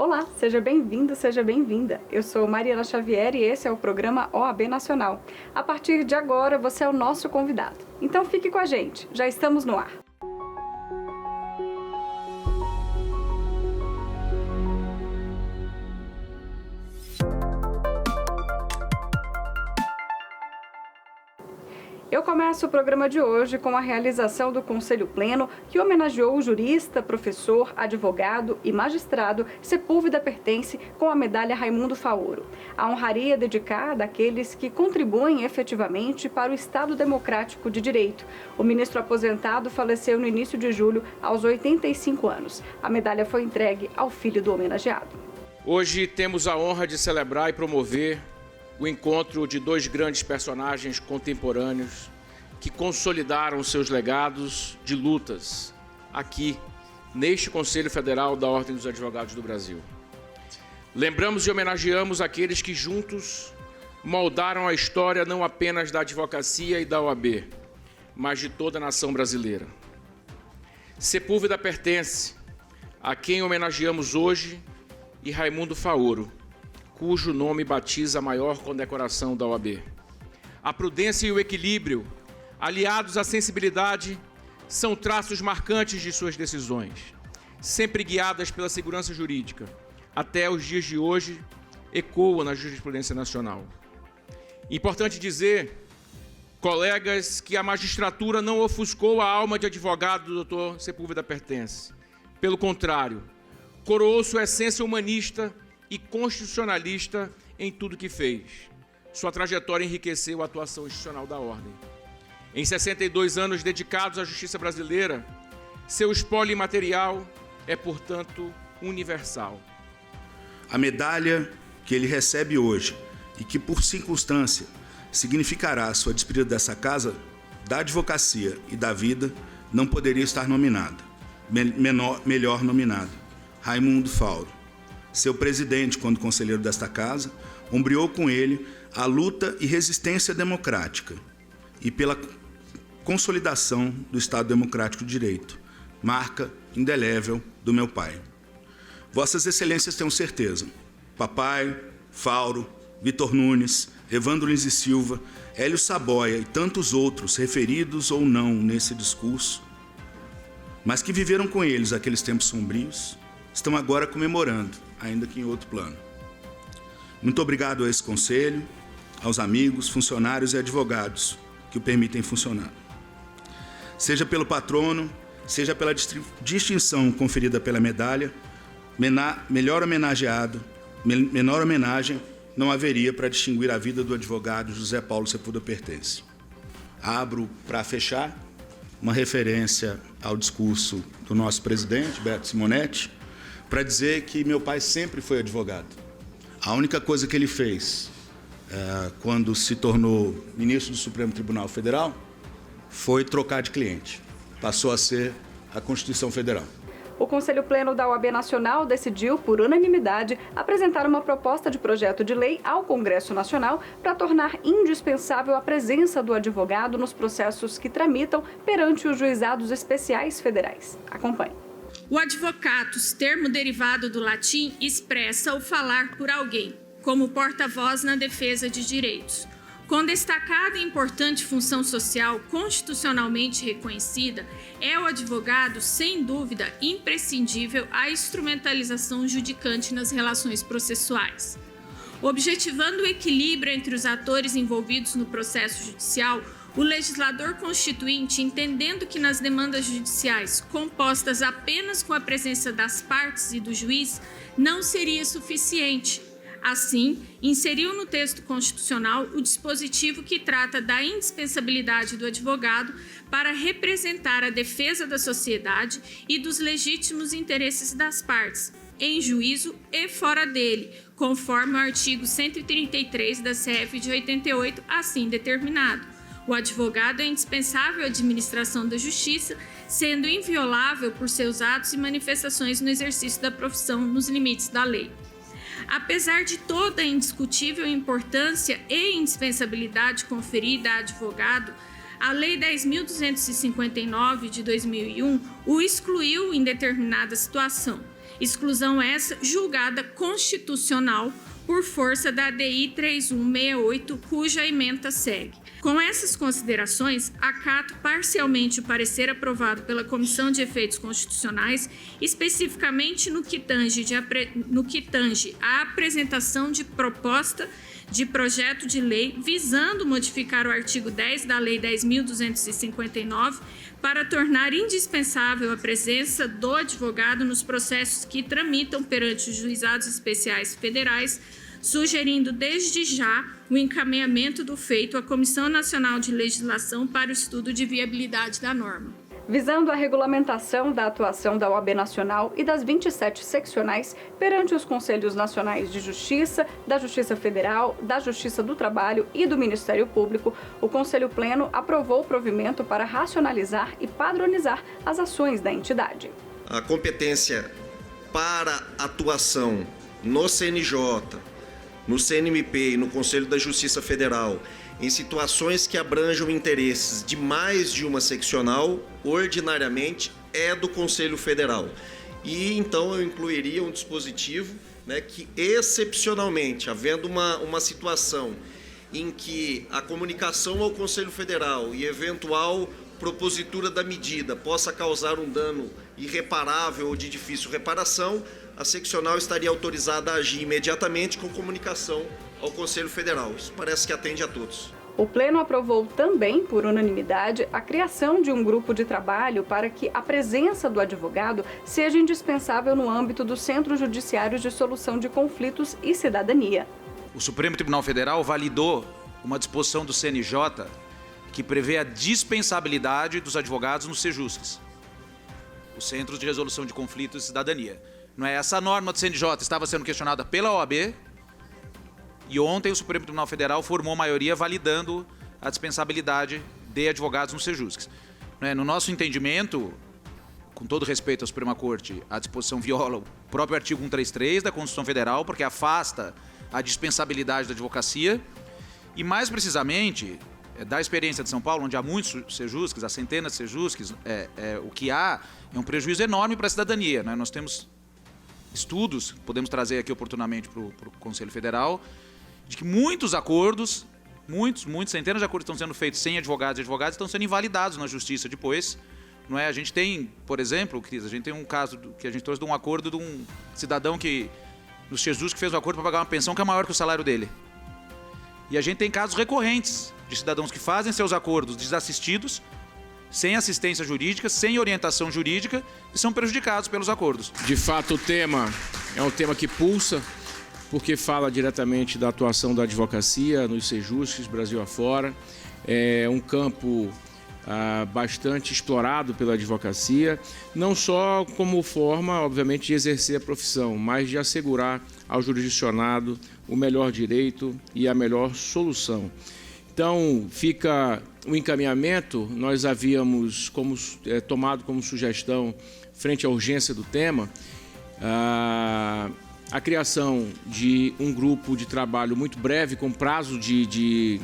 Olá, seja bem-vindo, seja bem-vinda. Eu sou Mariana Xavier e esse é o programa OAB Nacional. A partir de agora, você é o nosso convidado. Então fique com a gente, já estamos no ar. Eu começo o programa de hoje com a realização do Conselho Pleno, que homenageou o jurista, professor, advogado e magistrado Sepúlveda Pertence com a medalha Raimundo Faoro. A honraria dedicada àqueles que contribuem efetivamente para o Estado Democrático de Direito. O ministro aposentado faleceu no início de julho, aos 85 anos. A medalha foi entregue ao filho do homenageado. Hoje temos a honra de celebrar e promover o encontro de dois grandes personagens contemporâneos que consolidaram seus legados de lutas aqui, neste Conselho Federal da Ordem dos Advogados do Brasil. Lembramos e homenageamos aqueles que juntos moldaram a história não apenas da advocacia e da OAB, mas de toda a nação brasileira. Sepúlveda Pertence, a quem homenageamos hoje, e Raimundo Faoro, cujo nome batiza a maior condecoração da OAB. A prudência e o equilíbrio, aliados à sensibilidade, são traços marcantes de suas decisões, sempre guiadas pela segurança jurídica. Até os dias de hoje, ecoam na jurisprudência nacional. Importante dizer, colegas, que a magistratura não ofuscou a alma de advogado do Dr. Sepúlveda Pertence. Pelo contrário, coroou sua essência humanista e constitucionalista em tudo que fez. Sua trajetória enriqueceu a atuação institucional da Ordem. Em 62 anos dedicados à justiça brasileira, seu espólio imaterial é, portanto, universal. A medalha que ele recebe hoje e que, por circunstância, significará a sua despedida dessa casa, da advocacia e da vida, não poderia estar nominada, melhor nominada, Raimundo Faoro. Seu presidente, quando conselheiro desta casa, ombreou com ele a luta e resistência democrática e pela consolidação do Estado Democrático de Direito, marca indelével do meu pai. Vossas Excelências tenham certeza, papai, Faoro, Vitor Nunes, Evandro Lins e Silva, Hélio Saboia e tantos outros, referidos ou não nesse discurso, mas que viveram com eles aqueles tempos sombrios, estão agora comemorando, ainda que em outro plano. Muito obrigado a esse conselho, aos amigos, funcionários e advogados que o permitem funcionar. Seja pelo patrono, seja pela distinção conferida pela medalha, menor homenagem não haveria para distinguir a vida do advogado José Paulo Sepúlveda Pertence. Abro, para fechar, uma referência ao discurso do nosso presidente, Beto Simonetti, para dizer que meu pai sempre foi advogado. A única coisa que ele fez quando se tornou ministro do Supremo Tribunal Federal foi trocar de cliente. Passou a ser a Constituição Federal. O Conselho Pleno da OAB Nacional decidiu, por unanimidade, apresentar uma proposta de projeto de lei ao Congresso Nacional para tornar indispensável a presença do advogado nos processos que tramitam perante os juizados especiais federais. Acompanhe. O advocatus, termo derivado do latim, expressa o falar por alguém, como porta-voz na defesa de direitos. Com destacada e importante função social constitucionalmente reconhecida, é o advogado, sem dúvida, imprescindível à instrumentalização judicante nas relações processuais. Objetivando o equilíbrio entre os atores envolvidos no processo judicial, o legislador constituinte, entendendo que nas demandas judiciais compostas apenas com a presença das partes e do juiz, não seria suficiente. Assim, inseriu no texto constitucional o dispositivo que trata da indispensabilidade do advogado para representar a defesa da sociedade e dos legítimos interesses das partes, em juízo e fora dele, conforme o artigo 133 da CF de 88, assim determinado. O advogado é indispensável à administração da justiça, sendo inviolável por seus atos e manifestações no exercício da profissão nos limites da lei. Apesar de toda a indiscutível importância e indispensabilidade conferida a advogado, a Lei 10.259 de 2001 o excluiu em determinada situação. exclusão essa julgada constitucional por força da DI 3168, cuja ementa segue. Com essas considerações, acato parcialmente o parecer aprovado pela Comissão de Efeitos Constitucionais, especificamente no que tange à apresentação de proposta de projeto de lei visando modificar o artigo 10 da Lei 10.259 para tornar indispensável a presença do advogado nos processos que tramitam perante os juizados especiais federais, sugerindo desde já o encaminhamento do feito à Comissão Nacional de Legislação para o estudo de viabilidade da norma. Visando a regulamentação da atuação da OAB Nacional e das 27 seccionais perante os Conselhos Nacionais de Justiça, da Justiça Federal, da Justiça do Trabalho e do Ministério Público, o Conselho Pleno aprovou o provimento para racionalizar e padronizar as ações da entidade. A competência para atuação no CNJ, no CNMP e no Conselho da Justiça Federal, em situações que abranjam interesses de mais de uma seccional, ordinariamente é do Conselho Federal. E então eu incluiria um dispositivo, que excepcionalmente, havendo uma situação em que a comunicação ao Conselho Federal e eventual propositura da medida possa causar um dano irreparável ou de difícil reparação, a seccional estaria autorizada a agir imediatamente com comunicação ao Conselho Federal. Isso parece que atende a todos. O Pleno aprovou também, por unanimidade, a criação de um grupo de trabalho para que a presença do advogado seja indispensável no âmbito dos Centros Judiciários de Solução de Conflitos e Cidadania. O Supremo Tribunal Federal validou uma disposição do CNJ que prevê a dispensabilidade dos advogados nos CEJUSCs, os Centros de Resolução de Conflitos e Cidadania. Não é? Essa norma do CNJ estava sendo questionada pela OAB e ontem o Supremo Tribunal Federal formou maioria validando a dispensabilidade de advogados nos CEJUSCs. Não é? No nosso entendimento, com todo respeito à Suprema Corte, a disposição viola o próprio artigo 133 da Constituição Federal, porque afasta a dispensabilidade da advocacia e, mais precisamente, da experiência de São Paulo, onde há muitos CEJUSCs, há centenas de CEJUSCs, o que há é um prejuízo enorme para a cidadania. Né? Nós temos estudos, podemos trazer aqui oportunamente para o Conselho Federal, de que muitos acordos, centenas de acordos estão sendo feitos sem advogados e advogados estão sendo invalidados na justiça depois. Não é? A gente tem, por exemplo, Cris, a gente tem um caso que a gente trouxe de um acordo de um cidadão que, nos CEJUSCs, que fez um acordo para pagar uma pensão que é maior que o salário dele. E a gente tem casos recorrentes de cidadãos que fazem seus acordos desassistidos, sem assistência jurídica, sem orientação jurídica e são prejudicados pelos acordos. De fato, o tema é um tema que pulsa, porque fala diretamente da atuação da advocacia nos CEJUSCs, Brasil afora. É um campo bastante explorado pela advocacia, não só como forma, obviamente, de exercer a profissão, mas de assegurar ao jurisdicionado o melhor direito e a melhor solução. Então, fica o encaminhamento, nós havíamos tomado como sugestão, frente à urgência do tema, a criação de um grupo de trabalho muito breve, com prazo de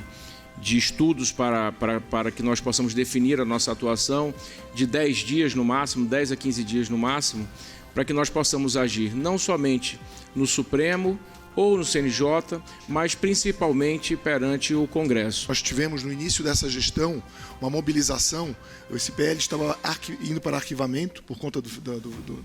estudos para que nós possamos definir a nossa atuação, de 10 dias no máximo, 10 a 15 dias no máximo, para que nós possamos agir não somente no Supremo ou no CNJ, mas principalmente perante o Congresso. Nós tivemos no início dessa gestão uma mobilização, esse PL estava indo para arquivamento por conta do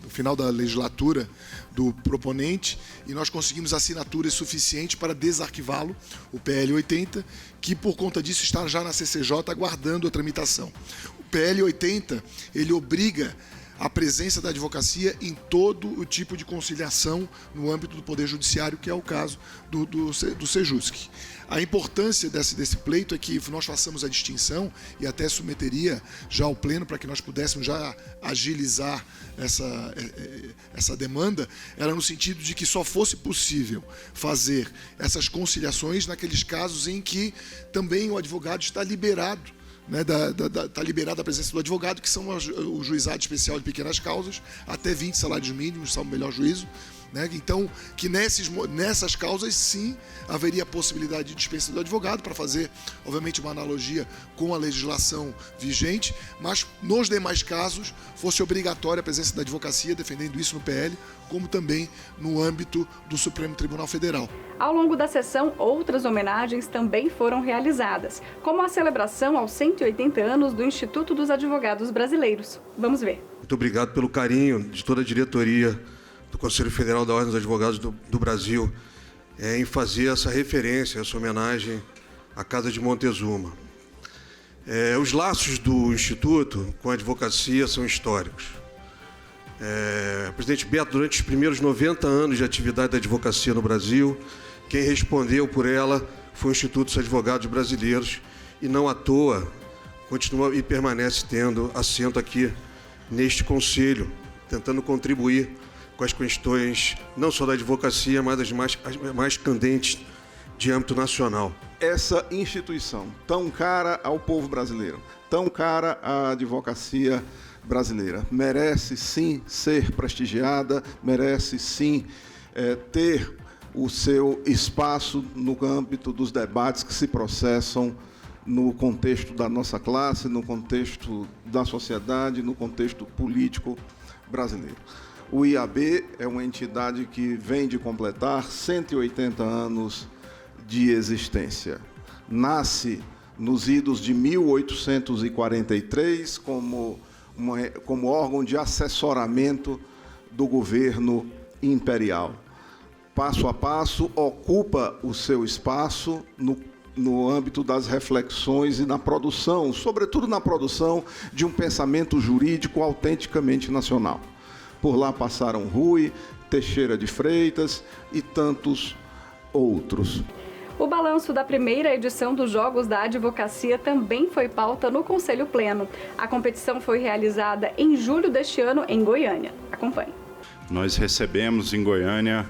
final da legislatura do proponente e nós conseguimos assinaturas suficientes para desarquivá-lo, o PL 80, que por conta disso está já na CCJ aguardando a tramitação. O PL 80, ele obriga a presença da advocacia em todo o tipo de conciliação no âmbito do Poder Judiciário, que é o caso do CEJUSC. A importância desse pleito é que nós façamos a distinção, e até submeteria já ao Pleno para que nós pudéssemos já agilizar essa demanda, era no sentido de que só fosse possível fazer essas conciliações naqueles casos em que também o advogado está liberado, está liberada a presença do advogado, que são o juizado especial de pequenas causas, até 20 salários mínimos, salvo o melhor juízo, né? Então, que nessas causas, sim, haveria a possibilidade de dispensa do advogado, para fazer, obviamente, uma analogia com a legislação vigente, mas nos demais casos fosse obrigatória a presença da advocacia, defendendo isso no PL, como também no âmbito do Supremo Tribunal Federal. Ao longo da sessão, outras homenagens também foram realizadas, como a celebração aos 180 anos do Instituto dos Advogados Brasileiros. Vamos ver. Muito obrigado pelo carinho de toda a diretoria do Conselho Federal da Ordem dos Advogados do Brasil em fazer essa referência, essa homenagem à Casa de Montezuma. Os laços do Instituto com a advocacia são históricos. O presidente Beto, durante os primeiros 90 anos de atividade da advocacia no Brasil, quem respondeu por ela foi o Instituto dos Advogados Brasileiros, e não à toa continua e permanece tendo assento aqui neste Conselho, tentando contribuir com as questões não só da advocacia, mas as mais candentes de âmbito nacional. Essa instituição tão cara ao povo brasileiro, tão cara à advocacia brasileira, merece sim ser prestigiada, merece sim ter o seu espaço no âmbito dos debates que se processam no contexto da nossa classe, no contexto da sociedade, no contexto político brasileiro. O IAB é uma entidade que vem de completar 180 anos de existência. Nasce nos idos de 1843 como órgão de assessoramento do governo imperial. Passo a passo, ocupa o seu espaço no âmbito das reflexões e na produção, sobretudo na produção de um pensamento jurídico autenticamente nacional. Por lá passaram Rui, Teixeira de Freitas e tantos outros. O balanço da primeira edição dos Jogos da Advocacia também foi pauta no Conselho Pleno. A competição foi realizada em julho deste ano em Goiânia. Acompanhe. Nós recebemos em Goiânia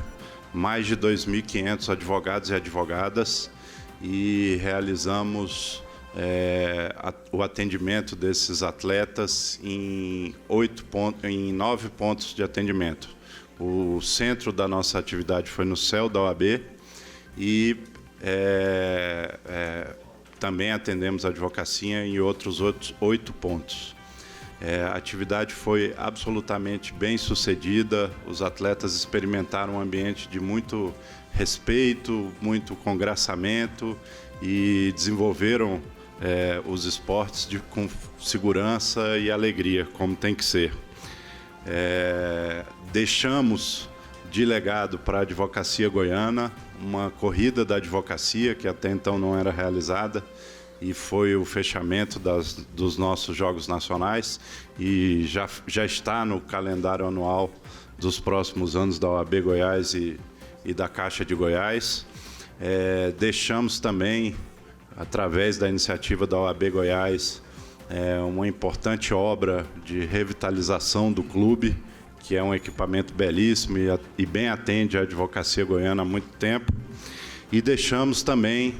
mais de 2.500 advogados e advogadas e realizamos o atendimento desses atletas em 9 pontos de atendimento. O centro da nossa atividade foi no CEL da OAB e também atendemos a advocacia em outros 8 pontos. A atividade foi absolutamente bem sucedida, os atletas experimentaram um ambiente de muito respeito, muito congraçamento e desenvolveram os esportes com segurança e alegria, como tem que ser. Deixamos de legado para a advocacia goiana uma corrida da advocacia que até então não era realizada e foi o fechamento dos nossos Jogos Nacionais e já está no calendário anual dos próximos anos da OAB Goiás e da Caixa de Goiás. Deixamos também, através da iniciativa da OAB Goiás, uma importante obra de revitalização do clube, que é um equipamento belíssimo e bem atende a advocacia goiana há muito tempo. E deixamos também,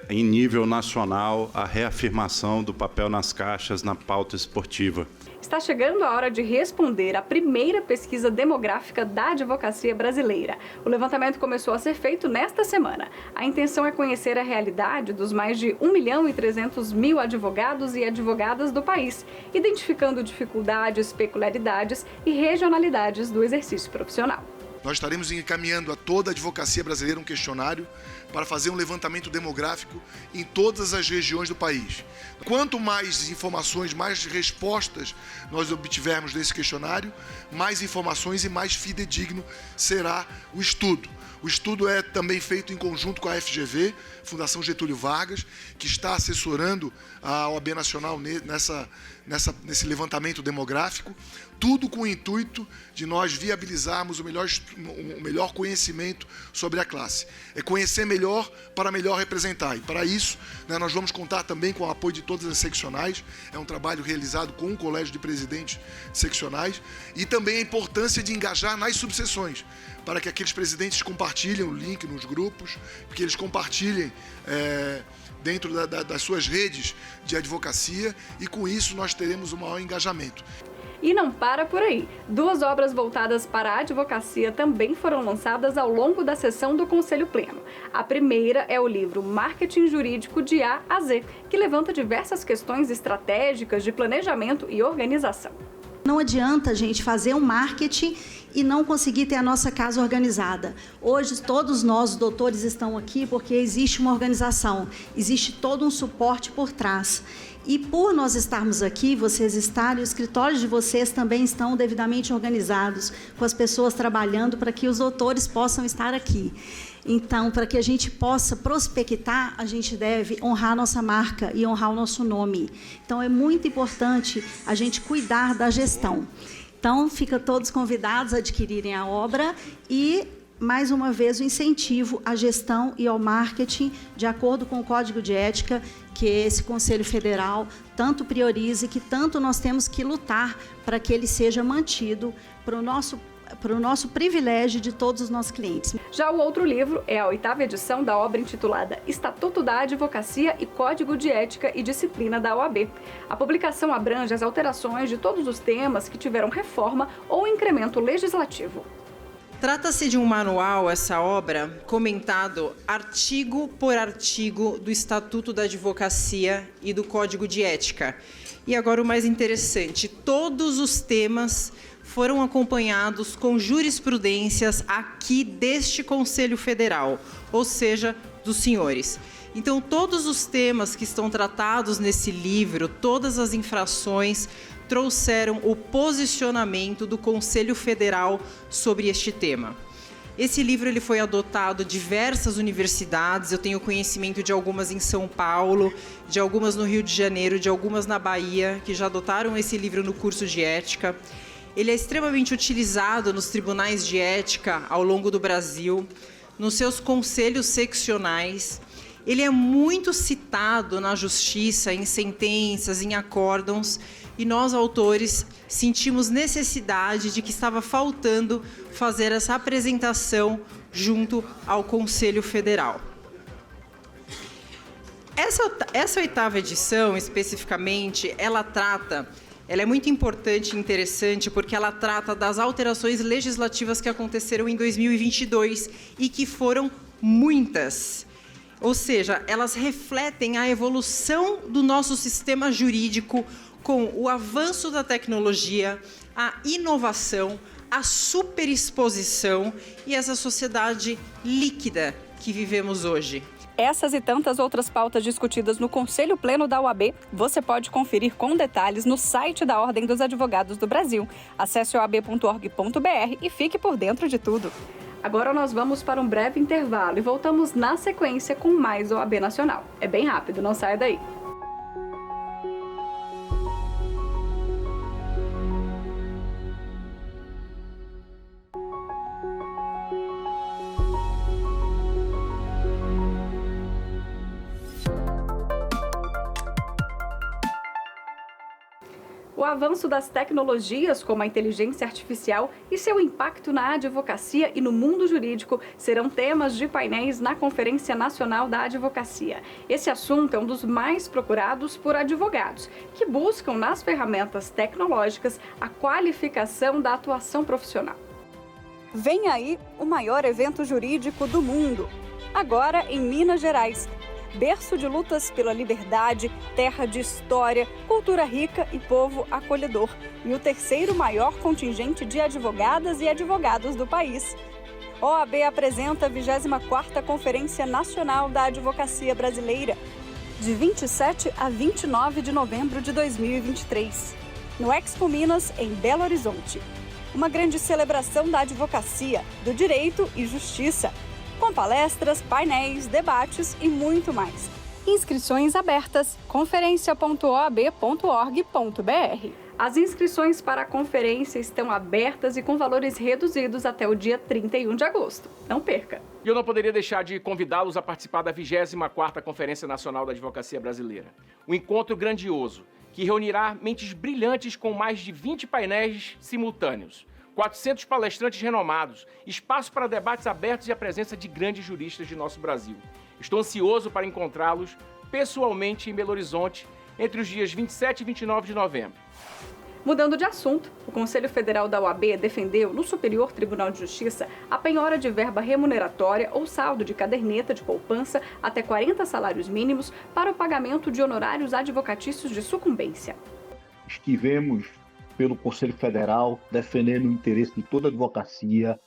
em nível nacional, a reafirmação do papel nas caixas na pauta esportiva. Está chegando a hora de responder à primeira pesquisa demográfica da advocacia brasileira. O levantamento começou a ser feito nesta semana. A intenção é conhecer a realidade dos mais de 1.300.000 advogados e advogadas do país, identificando dificuldades, peculiaridades e regionalidades do exercício profissional. Nós estaremos encaminhando a toda a advocacia brasileira um questionário para fazer um levantamento demográfico em todas as regiões do país. Quanto mais informações, mais respostas nós obtivermos desse questionário, mais informações e mais fidedigno será o estudo. O estudo é também feito em conjunto com a FGV, Fundação Getúlio Vargas, que está assessorando a OAB Nacional nesse levantamento demográfico, tudo com o intuito de nós viabilizarmos o melhor conhecimento sobre a classe. É conhecer melhor para melhor representar. E para isso, nós vamos contar também com o apoio de todas as seccionais. É um trabalho realizado com o Colégio de Presidentes seccionais. E também a importância de engajar nas subseções, para que aqueles presidentes compartilhem o link nos grupos, que eles compartilhem dentro das suas redes de advocacia, e com isso nós teremos um maior engajamento. E não para por aí. 2 obras voltadas para a advocacia também foram lançadas ao longo da sessão do Conselho Pleno. A primeira é o livro Marketing Jurídico de A a Z, que levanta diversas questões estratégicas de planejamento e organização. Não adianta a gente fazer um marketing e não conseguir ter a nossa casa organizada. Hoje, todos nós, os doutores, estão aqui porque existe uma organização, existe todo um suporte por trás. E por nós estarmos aqui, vocês estarem, os escritórios de vocês também estão devidamente organizados, com as pessoas trabalhando para que os doutores possam estar aqui. Então, para que a gente possa prospectar, a gente deve honrar a nossa marca e honrar o nosso nome. Então, é muito importante a gente cuidar da gestão. Então, fica todos convidados a adquirirem a obra e, mais uma vez, o incentivo à gestão e ao marketing, de acordo com o Código de Ética, que esse Conselho Federal tanto prioriza e que tanto nós temos que lutar para que ele seja mantido para o nosso privilégio de todos os nossos clientes. Já o outro livro é a 8ª edição da obra intitulada Estatuto da Advocacia e Código de Ética e Disciplina da OAB. A publicação abrange as alterações de todos os temas que tiveram reforma ou incremento legislativo. Trata-se de um manual, essa obra, comentado artigo por artigo do Estatuto da Advocacia e do Código de Ética. E agora o mais interessante, todos os temas foram acompanhados com jurisprudências aqui deste Conselho Federal, ou seja, dos senhores. Então, todos os temas que estão tratados nesse livro, todas as infrações, trouxeram o posicionamento do Conselho Federal sobre este tema. Esse livro ele foi adotado em diversas universidades, eu tenho conhecimento de algumas em São Paulo, de algumas no Rio de Janeiro, de algumas na Bahia, que já adotaram esse livro no curso de ética. Ele é extremamente utilizado nos tribunais de ética ao longo do Brasil, nos seus conselhos seccionais. Ele é muito citado na justiça, em sentenças, em acórdãos, e nós, autores, sentimos necessidade de que estava faltando fazer essa apresentação junto ao Conselho Federal. Essa 8ª edição, especificamente, ela é muito importante e interessante porque ela trata das alterações legislativas que aconteceram em 2022 e que foram muitas. Ou seja, elas refletem a evolução do nosso sistema jurídico com o avanço da tecnologia, a inovação, a superexposição e essa sociedade líquida que vivemos hoje. Essas e tantas outras pautas discutidas no Conselho Pleno da OAB, você pode conferir com detalhes no site da Ordem dos Advogados do Brasil. Acesse oab.org.br e fique por dentro de tudo. Agora nós vamos para um breve intervalo e voltamos na sequência com mais OAB Nacional. É bem rápido, não saia daí. O avanço das tecnologias, como a inteligência artificial, e seu impacto na advocacia e no mundo jurídico serão temas de painéis na Conferência Nacional da Advocacia. Esse assunto é um dos mais procurados por advogados, que buscam nas ferramentas tecnológicas a qualificação da atuação profissional. Vem aí o maior evento jurídico do mundo, agora em Minas Gerais. Berço de lutas pela liberdade, terra de história, cultura rica e povo acolhedor. E o 3º maior contingente de advogadas e advogados do país. OAB apresenta a 24ª Conferência Nacional da Advocacia Brasileira, de 27 a 29 de novembro de 2023, no Expo Minas, em Belo Horizonte. Uma grande celebração da advocacia, do direito e justiça, com palestras, painéis, debates e muito mais. Inscrições abertas, conferencia.oab.org.br. As inscrições para a conferência estão abertas e com valores reduzidos até o dia 31 de agosto. Não perca! E eu não poderia deixar de convidá-los a participar da 24ª Conferência Nacional da Advocacia Brasileira. Um encontro grandioso, que reunirá mentes brilhantes com mais de 20 painéis simultâneos. 400 palestrantes renomados, espaço para debates abertos e a presença de grandes juristas de nosso Brasil. Estou ansioso para encontrá-los pessoalmente em Belo Horizonte entre os dias 27 e 29 de novembro. Mudando de assunto, o Conselho Federal da OAB defendeu, no Superior Tribunal de Justiça, a penhora de verba remuneratória ou saldo de caderneta de poupança até 40 salários mínimos para o pagamento de honorários advocatícios de sucumbência. Estivemos pelo Conselho Federal defendendo o interesse de toda a advocacia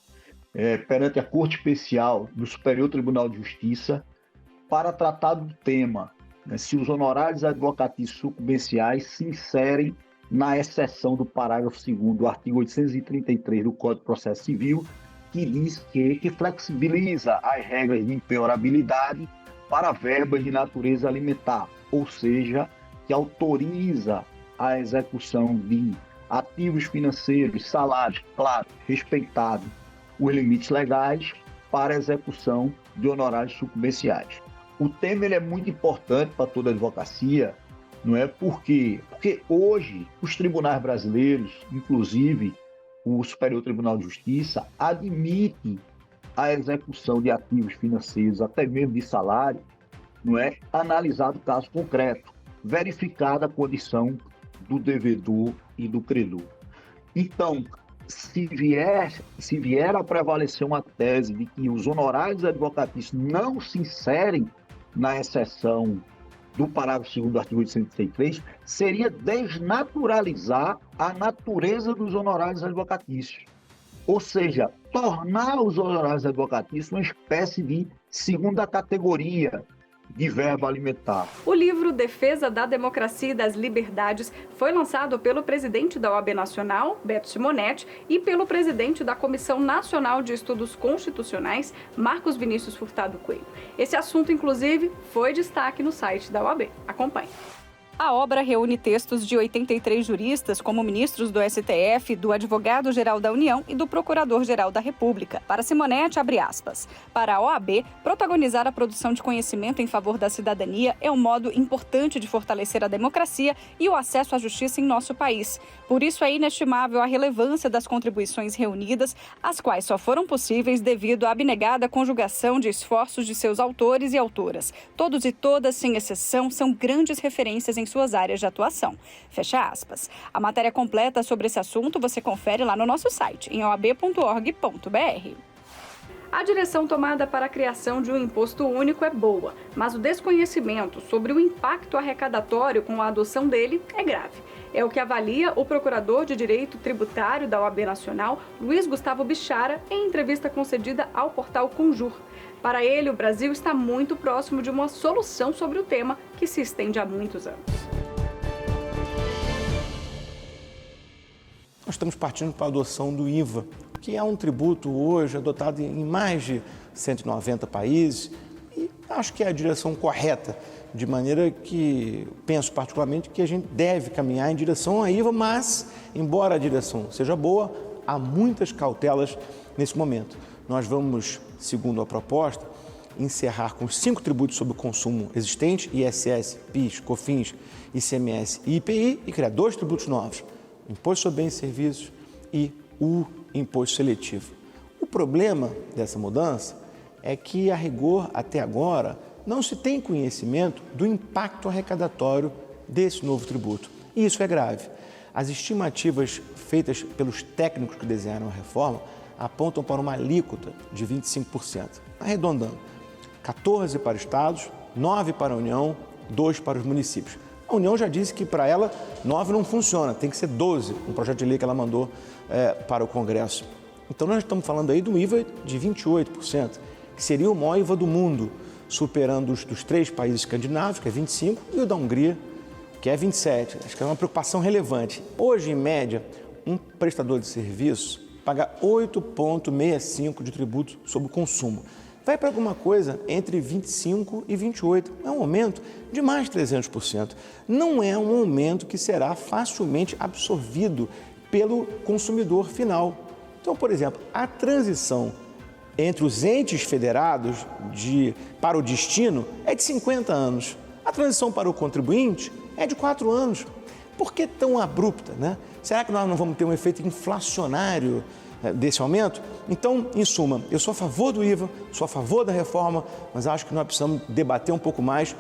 perante a Corte Especial do Superior Tribunal de Justiça para tratar do tema, se os honorários advocatícios sucumbenciais se inserem na exceção do parágrafo 2º do artigo 833 do Código de Processo Civil, que diz que flexibiliza as regras de impenhorabilidade para verbas de natureza alimentar, ou seja, que autoriza a execução de ativos financeiros, salários, claro, respeitado os limites legais para a execução de honorários sucumbenciais. O tema ele é muito importante para toda a advocacia, não é? Porque hoje os tribunais brasileiros, inclusive o Superior Tribunal de Justiça, admite a execução de ativos financeiros, até mesmo de salário, não é? Analisado o caso concreto, verificada a condição do devedor e do credor. Então, se vier a prevalecer uma tese de que os honorários advocatícios não se inserem na exceção do parágrafo 2º do artigo 833, seria desnaturalizar a natureza dos honorários advocatícios. Ou seja, tornar os honorários advocatícios uma espécie de segunda categoria de verba alimentar. O livro Defesa da Democracia e das Liberdades foi lançado pelo presidente da OAB Nacional, Beto Simonetti, e pelo presidente da Comissão Nacional de Estudos Constitucionais, Marcos Vinícius Furtado Coelho. Esse assunto, inclusive, foi destaque no site da OAB. Acompanhe. A obra reúne textos de 83 juristas, como ministros do STF, do Advogado-Geral da União e do Procurador-Geral da República. Para Simonetti, abre aspas, para a OAB, protagonizar a produção de conhecimento em favor da cidadania é um modo importante de fortalecer a democracia e o acesso à justiça em nosso país. Por isso é inestimável a relevância das contribuições reunidas, as quais só foram possíveis devido à abnegada conjugação de esforços de seus autores e autoras. Todos e todas, sem exceção, são grandes referências em suas áreas de atuação. Fecha aspas. A matéria completa sobre esse assunto você confere lá no nosso site, em oab.org.br. A direção tomada para a criação de um imposto único é boa, mas o desconhecimento sobre o impacto arrecadatório com a adoção dele é grave. É o que avalia o procurador de Direito Tributário da OAB Nacional, Luiz Gustavo Bichara, em entrevista concedida ao portal Conjur. Para ele, o Brasil está muito próximo de uma solução sobre o tema que se estende há muitos anos. Nós estamos partindo para a adoção do IVA, que é um tributo hoje adotado em mais de 190 países e acho que é a direção correta, de maneira que penso particularmente que a gente deve caminhar em direção à IVA, mas, embora a direção seja boa, há muitas cautelas nesse momento. Nós vamos, segundo a proposta, encerrar com os 5 tributos sobre o consumo existentes, ISS, PIS, COFINS, ICMS e IPI, e criar 2 tributos novos, Imposto sobre Bens e Serviços e o Imposto Seletivo. O problema dessa mudança é que, a rigor, até agora, não se tem conhecimento do impacto arrecadatório desse novo tributo. E isso é grave. As estimativas feitas pelos técnicos que desenharam a reforma apontam para uma alíquota de 25%. Arredondando, 14 para estados, 9 para a União, 2 para os municípios. A União já disse que para ela 9 não funciona, tem que ser 12, um projeto de lei que ela mandou para o Congresso. Então nós estamos falando aí de um IVA de 28%, que seria o maior IVA do mundo, superando os dos 3 países escandinavos, que é 25%, e o da Hungria, que é 27%. Acho que é uma preocupação relevante. Hoje, em média, um prestador de serviço paga 8,65% de tributo sobre o consumo. Vai para alguma coisa entre 25% e 28%. É um aumento de mais de 300%. Não é um aumento que será facilmente absorvido pelo consumidor final. Então, por exemplo, a transição entre os entes federados para o destino é de 50 anos. A transição para o contribuinte é de 4 anos. Por que tão abrupta, né? Será que nós não vamos ter um efeito inflacionário desse aumento? Então, em suma, eu sou a favor do IVA, sou a favor da reforma, mas acho que nós precisamos debater um pouco mais.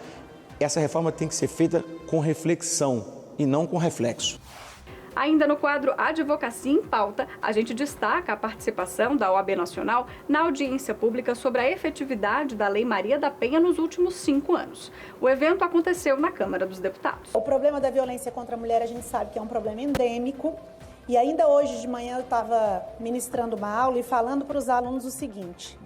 Essa reforma tem que ser feita com reflexão e não com reflexo. Ainda no quadro Advocacia em Pauta, a gente destaca a participação da OAB Nacional na audiência pública sobre a efetividade da Lei Maria da Penha nos últimos 5 anos. O evento aconteceu na Câmara dos Deputados. O problema da violência contra a mulher, a gente sabe que é um problema endêmico. E ainda hoje de manhã eu estava ministrando uma aula e falando para os alunos o seguinte,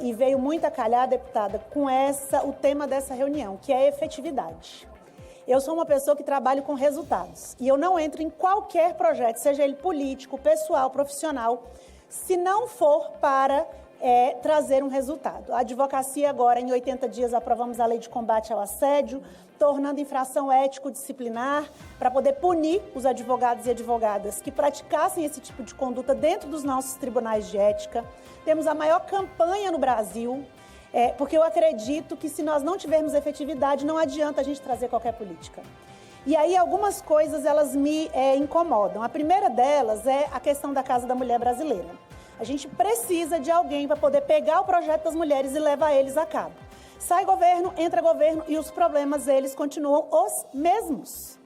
e veio muito a calhar, deputada, com o tema dessa reunião, que é a efetividade. Eu sou uma pessoa que trabalho com resultados e eu não entro em qualquer projeto, seja ele político, pessoal, profissional, se não for para trazer um resultado. A advocacia agora, em 80 dias, aprovamos a lei de combate ao assédio, tornando infração ético-disciplinar para poder punir os advogados e advogadas que praticassem esse tipo de conduta dentro dos nossos tribunais de ética. Temos a maior campanha no Brasil, porque eu acredito que se nós não tivermos efetividade, não adianta a gente trazer qualquer política. E aí algumas coisas elas me incomodam. A primeira delas é a questão da Casa da Mulher Brasileira. A gente precisa de alguém para poder pegar o projeto das mulheres e levar eles a cabo. Sai governo, entra governo e os problemas, eles continuam os mesmos.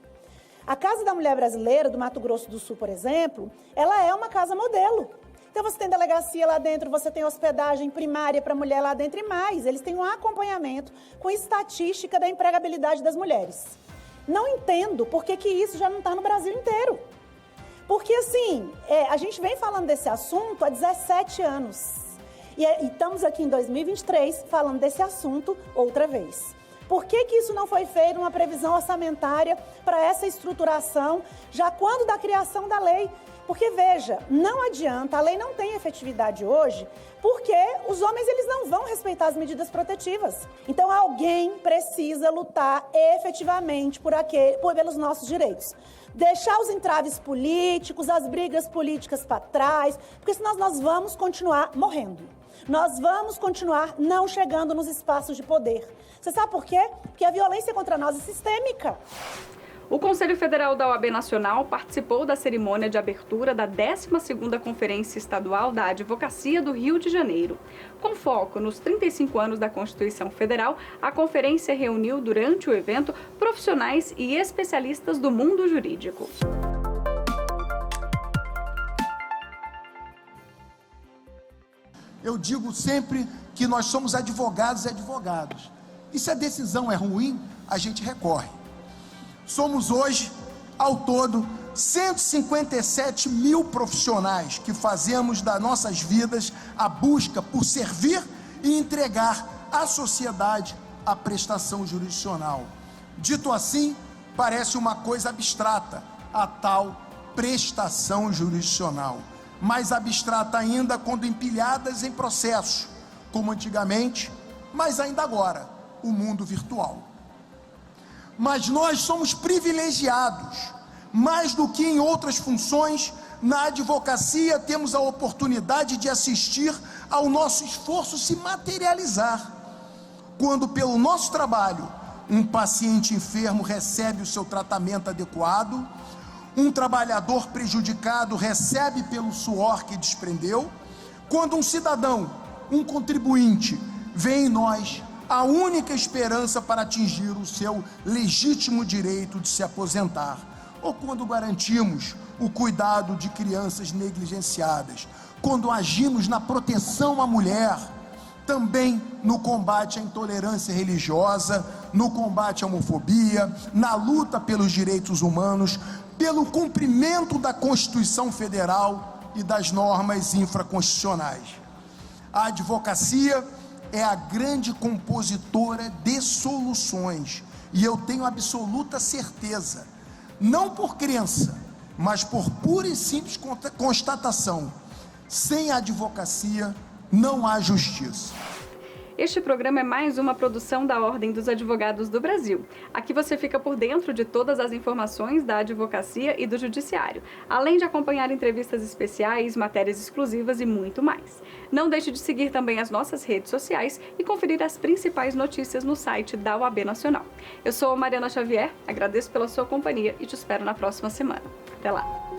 A Casa da Mulher Brasileira, do Mato Grosso do Sul, por exemplo, ela é uma casa modelo. Então você tem delegacia lá dentro, você tem hospedagem primária para mulher lá dentro e mais. Eles têm um acompanhamento com estatística da empregabilidade das mulheres. Não entendo por que isso já não está no Brasil inteiro. Porque assim, a gente vem falando desse assunto há 17 anos. E estamos aqui em 2023 falando desse assunto outra vez. Por que isso não foi feito uma previsão orçamentária para essa estruturação, já quando da criação da lei? Porque, veja, não adianta, a lei não tem efetividade hoje, porque os homens eles não vão respeitar as medidas protetivas. Então, alguém precisa lutar efetivamente pelos nossos direitos. Deixar os entraves políticos, as brigas políticas para trás, porque senão nós vamos continuar morrendo. Nós vamos continuar não chegando nos espaços de poder. Você sabe por quê? Porque a violência contra nós é sistêmica. O Conselho Federal da OAB Nacional participou da cerimônia de abertura da 12ª Conferência Estadual da Advocacia do Rio de Janeiro. Com foco nos 35 anos da Constituição Federal, a conferência reuniu durante o evento profissionais e especialistas do mundo jurídico. Eu digo sempre que nós somos advogados e advogados. E se a decisão é ruim, a gente recorre. Somos hoje, ao todo, 157 mil profissionais que fazemos das nossas vidas a busca por servir e entregar à sociedade a prestação jurisdicional. Dito assim, parece uma coisa abstrata, a tal prestação jurisdicional. Mais abstrata ainda quando empilhadas em processos, como antigamente, mas ainda agora, o mundo virtual. Mas nós somos privilegiados, mais do que em outras funções, na advocacia temos a oportunidade de assistir ao nosso esforço se materializar. Quando pelo nosso trabalho, um paciente enfermo recebe o seu tratamento adequado, um trabalhador prejudicado recebe pelo suor que desprendeu, quando um cidadão, um contribuinte, vê em nós a única esperança para atingir o seu legítimo direito de se aposentar, ou quando garantimos o cuidado de crianças negligenciadas, quando agimos na proteção à mulher, também no combate à intolerância religiosa, no combate à homofobia, na luta pelos direitos humanos, pelo cumprimento da Constituição Federal e das normas infraconstitucionais. A advocacia é a grande compositora de soluções, e eu tenho absoluta certeza, não por crença, mas por pura e simples constatação, sem a advocacia não há justiça. Este programa é mais uma produção da Ordem dos Advogados do Brasil. Aqui você fica por dentro de todas as informações da advocacia e do judiciário, além de acompanhar entrevistas especiais, matérias exclusivas e muito mais. Não deixe de seguir também as nossas redes sociais e conferir as principais notícias no site da OAB Nacional. Eu sou Mariana Xavier, agradeço pela sua companhia e te espero na próxima semana. Até lá!